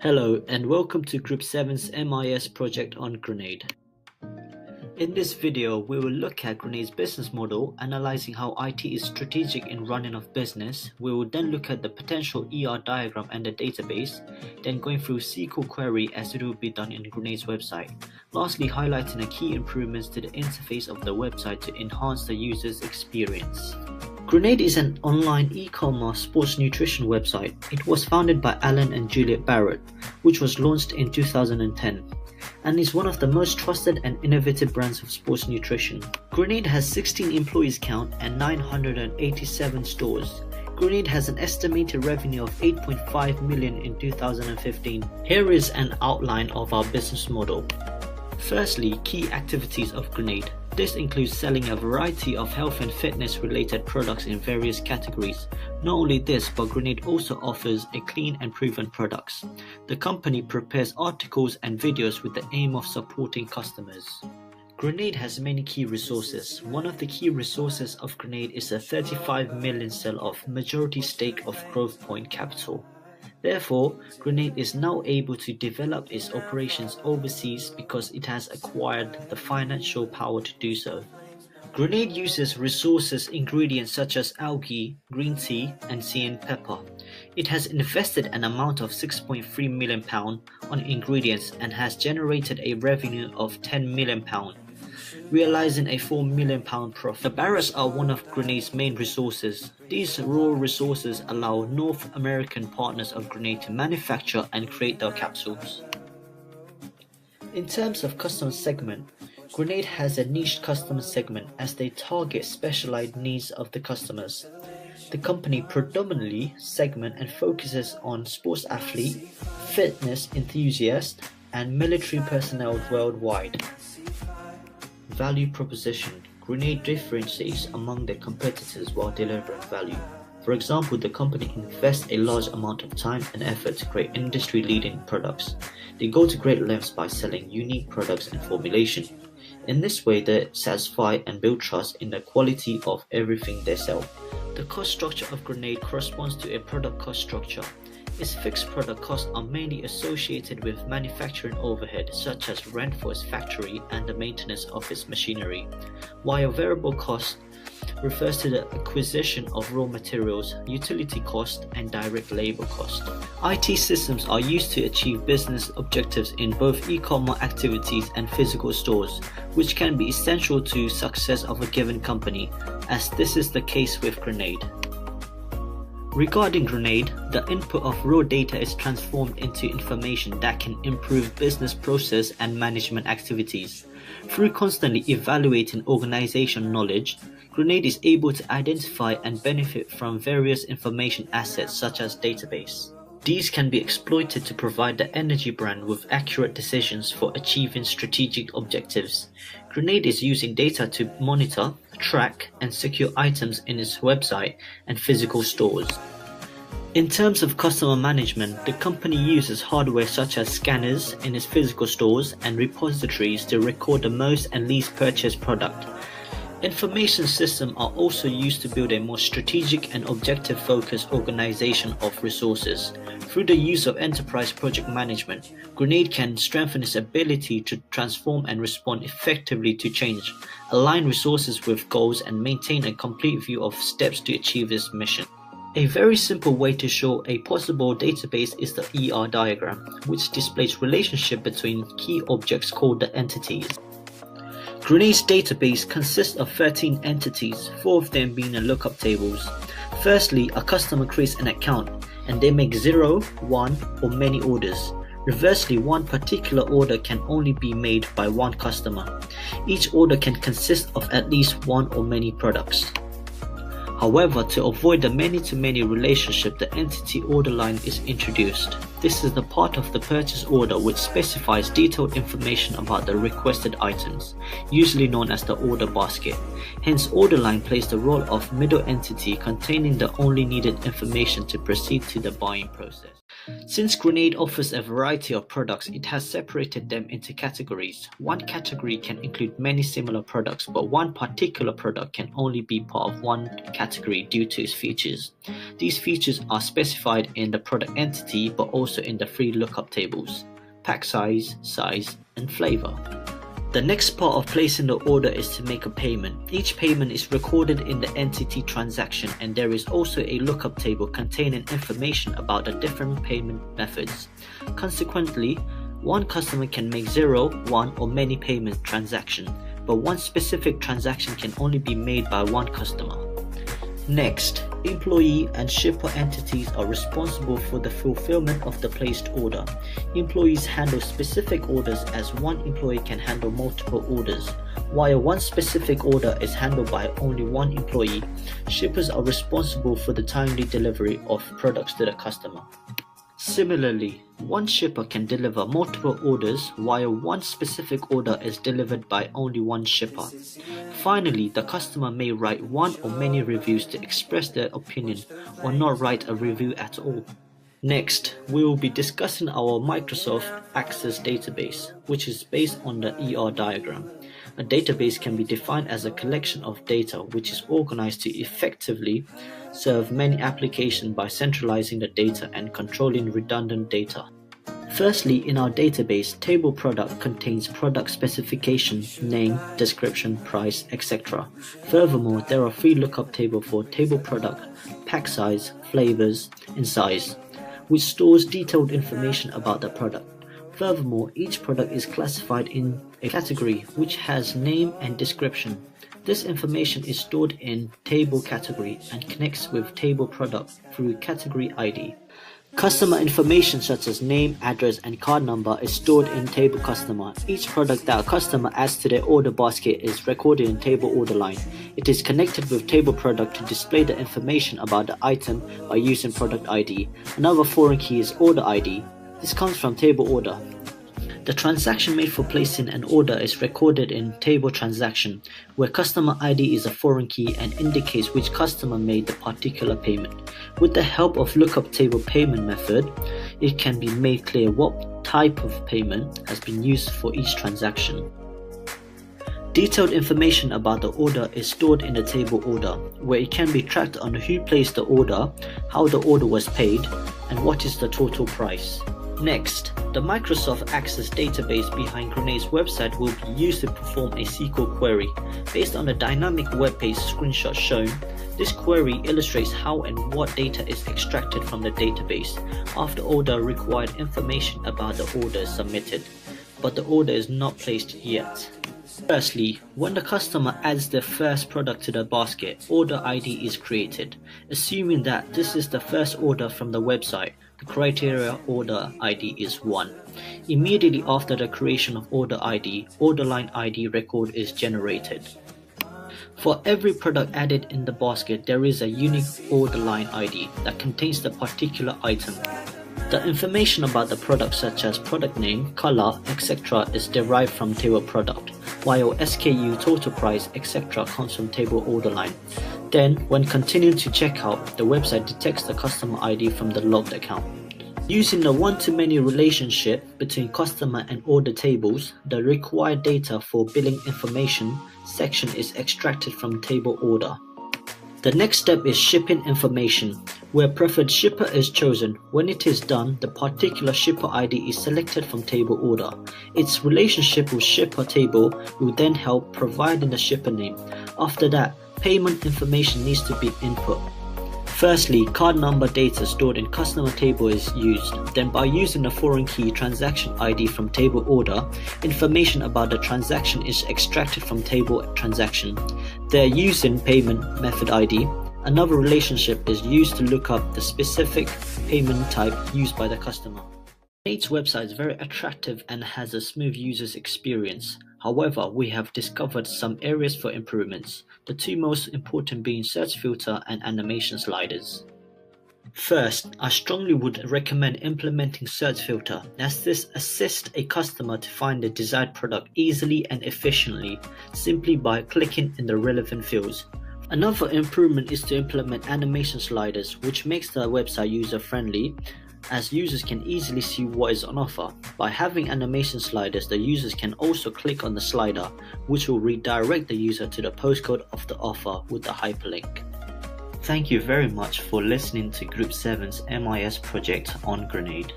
Hello and welcome to Group 7's MIS project on Grenade. In this video, we will look at Grenade's business model, analyzing how IT is strategic in running of business. We will then look at the potential ER diagram and the database, then going through SQL query as it will be done in Grenade's website. Lastly, highlighting the key improvements to the interface of the website to enhance the user's experience. Grenade is an online e-commerce sports nutrition website. It was founded by Alan and Juliet Barrett, which was launched in 2010, and is one of the most trusted and innovative brands of sports nutrition. Grenade has 16 employees count and 987 stores. Grenade has an estimated revenue of 8.5 million in 2015. Here is an outline of our business model. Firstly, key activities of Grenade. This includes selling a variety of health and fitness related products in various categories. Not only this, but Grenade also offers a clean and proven products. The company prepares articles and videos with the aim of supporting customers. Grenade has many key resources. One of the key resources of Grenade is a 35 million sell-off majority stake of Growth Point Capital. Therefore, Grenade is now able to develop its operations overseas because it has acquired the financial power to do so. Grenade uses resources ingredients such as algae, green tea, and cayenne pepper. It has invested an amount of £6.3 million on ingredients and has generated a revenue of £10 million, realizing a £4 million profit. The barrels are one of Grenade's main resources. These raw resources allow North American partners of Grenade to manufacture and create their capsules. In terms of customer segment, Grenade has a niche customer segment as they target specialized needs of the customers. The company predominantly segment and focuses on sports athlete, fitness enthusiast, and military personnel worldwide. Value proposition. Grenade differentiates among their competitors while delivering value. For example, the company invests a large amount of time and effort to create industry-leading products. They go to great lengths by selling unique products and formulation. In this way, they satisfy and build trust in the quality of everything they sell. The cost structure of Grenade corresponds to a product cost structure. Its fixed product costs are mainly associated with manufacturing overhead such as rent for its factory and the maintenance of its machinery, while variable cost refers to the acquisition of raw materials, utility cost, and direct labor cost. IT systems are used to achieve business objectives in both e-commerce activities and physical stores, which can be essential to success of a given company, as this is the case with Grenade. Regarding Grenade, the input of raw data is transformed into information that can improve business process and management activities. Through constantly evaluating organization knowledge, Grenade is able to identify and benefit from various information assets such as database. These can be exploited to provide the energy brand with accurate decisions for achieving strategic objectives. Grenade is using data to monitor, track, and secure items in its website and physical stores. In terms of customer management, the company uses hardware such as scanners in its physical stores and repositories to record the most and least purchased product. Information systems are also used to build a more strategic and objective-focused organization of resources. Through the use of enterprise project management, Grenade can strengthen its ability to transform and respond effectively to change, align resources with goals, and maintain a complete view of steps to achieve its mission. A very simple way to show a possible database is the ER diagram, which displays relationship between key objects called the entities. Grenade's database consists of 13 entities, 4 of them being the lookup tables. Firstly, a customer creates an account and they make 0, 1, or many orders. Reversely, one particular order can only be made by one customer. Each order can consist of at least one or many products. However, to avoid the many-to-many relationship, the entity order line is introduced. This is the part of the purchase order which specifies detailed information about the requested items, usually known as the order basket. Hence, order line plays the role of middle entity containing the only needed information to proceed to the buying process. Since Grenade offers a variety of products, it has separated them into categories. One category can include many similar products, but one particular product can only be part of one category due to its features. These features are specified in the product entity, but also in the three lookup tables: pack size, and flavor. The next part of placing the order is to make a payment. Each payment is recorded in the entity transaction, and there is also a lookup table containing information about the different payment methods. Consequently, one customer can make 0, 1 or many payment transactions, but one specific transaction can only be made by one customer. Next, employee and shipper entities are responsible for the fulfillment of the placed order. Employees handle specific orders, as one employee can handle multiple orders. While one specific order is handled by only one employee, shippers are responsible for the timely delivery of products to the customer. Similarly, one shipper can deliver multiple orders, while one specific order is delivered by only one shipper. Finally, the customer may write one or many reviews to express their opinion, or not write a review at all. Next, we will be discussing our Microsoft Access database, which is based on the ER diagram. A database can be defined as a collection of data which is organized to effectively serve many applications by centralizing the data and controlling redundant data. Firstly, in our database, table product contains product specification, name, description, price, etc. Furthermore, there are three lookup tables for table product, pack size, flavors, and size, which stores detailed information about the product. Furthermore, each product is classified in a category which has name and description. This information is stored in table category and connects with table product through category ID. Customer information such as name, address, and card number is stored in table customer. Each product that a customer adds to their order basket is recorded in table order line. It is connected with table product to display the information about the item by using product ID. Another foreign key is order ID. This comes from table order. The transaction made for placing an order is recorded in table transaction, where customer ID is a foreign key and indicates which customer made the particular payment. With the help of lookup table payment method, it can be made clear what type of payment has been used for each transaction. Detailed information about the order is stored in the table order, where it can be tracked on who placed the order, how the order was paid, and what is the total price. Next, the Microsoft Access database behind Grenade's website will be used to perform a SQL query. Based on the dynamic web page screenshot shown, this query illustrates how and what data is extracted from the database after order required information about the order submitted, but the order is not placed yet. Firstly, when the customer adds their first product to the basket, order ID is created. Assuming that this is the first order from the website, the criteria order ID is 1. Immediately after the creation of order ID, order line ID record is generated. For every product added in the basket, there is a unique order line ID that contains the particular item. The information about the product, such as product name, color, etc. is derived from table product, while SKU, total price, etc. comes from table order line. Then, when continuing to checkout, the website detects the customer ID from the logged account. Using the one-to-many relationship between customer and order tables, the required data for billing information section is extracted from table order. The next step is shipping information, where preferred shipper is chosen. When it is done, the particular shipper ID is selected from table order. Its relationship with shipper table will then help providing the shipper name. After that, payment information needs to be input. Firstly, card number data stored in customer table is used. Then by using the foreign key transaction ID from table order, information about the transaction is extracted from table transaction. They're using payment method ID. Another relationship is used to look up the specific payment type used by the customer. Grenade's website is very attractive and has a smooth user experience. However, we have discovered some areas for improvements, the two most important being search filter and animation sliders. First, I strongly would recommend implementing search filter, as this assists a customer to find the desired product easily and efficiently, simply by clicking in the relevant fields. Another improvement is to implement animation sliders, which makes the website user-friendly. as users can easily see what is on offer. By having animation sliders, the users can also click on the slider, which will redirect the user to the postcode of the offer with the hyperlink. Thank you very much for listening to Group 7's MIS project on Grenade.